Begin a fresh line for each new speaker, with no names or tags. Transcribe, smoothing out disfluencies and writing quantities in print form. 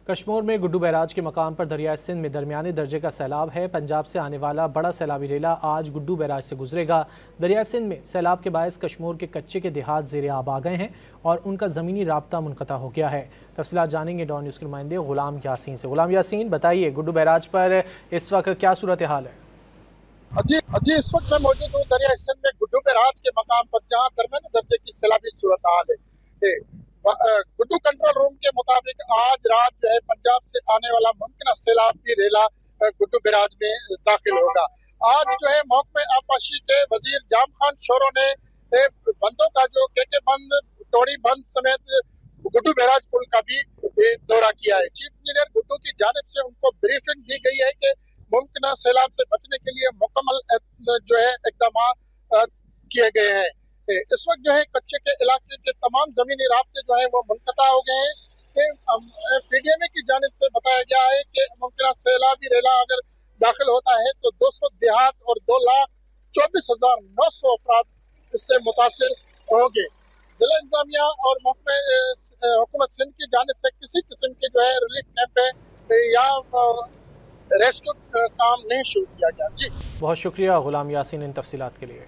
कश्मीर में गुड्डू बैराज के मकाम पर दरियाए सिंध में दरमियाने दर्जे का सैलाब है। पंजाब से आने वाला बड़ा सैलाबी रेला आज गुड्डू बैराज से गुजरेगा। दरियाए सिंध में सैलाब के बायस कश्मीर के कच्चे के देहात ज़ेरे आब आ गए हैं और उनका ज़मीनी राब्ता मुनक़ता हो गया है। तफसीलात जानेंगे डॉन न्यूज़ के नुमाइंदे गुलाम यासीन से। गुलाम यासीन, बताइए गुड्डू बैराज पर इस वक्त क्या सूरत हाल है?
जी, इस वक्त मैं मौजूद हूँ दरियाए सिंध में गुड्डू बैराज के मकाम पर, जहाँ दरमियाने दर्जे की सैलाबी सूरत हाल है। गुड्डू कंट्रोल रूम के मुताबिक आज रात जो है पंजाब से आने वाला मुमकिन सैलाबी रेला गुड्डू बैराज में दाखिल होगा। आज जो है महकमे आबपाशी के वजीर जाम खान शोरों ने बंदों का जो के बंद, टोड़ी बंद समेत गुड्डू बैराज पुल का भी दौरा किया है। चीफ इंजीनियर गुड्डू की जानिब से उनको ब्रीफिंग दी गई है कि मुमकिन सैलाब से बचने के लिए मुकम्मल जो है इक़दाम किए गए हैं। इस वक्त जो है कच्चे के इलाके के तमाम जमीनी राब्ते जो है वो मुनक़ता हो गए हैं। पीडीएमए की जानिब से बताया गया है कि मुमकिन सैलाबी रेला अगर दाखिल होता है तो 200 देहात और 2,24,900 अफराद इससे मुतासिर होंगे। जिला इंतजामिया और हुकूमत सिंध की जानिब से किसी किस्म के जो है रिलीफ कैंप या रेस्क्यू काम नहीं शुरू किया गया। जी
बहुत शुक्रिया गुलाम यासीन इन तफसीलात के लिए।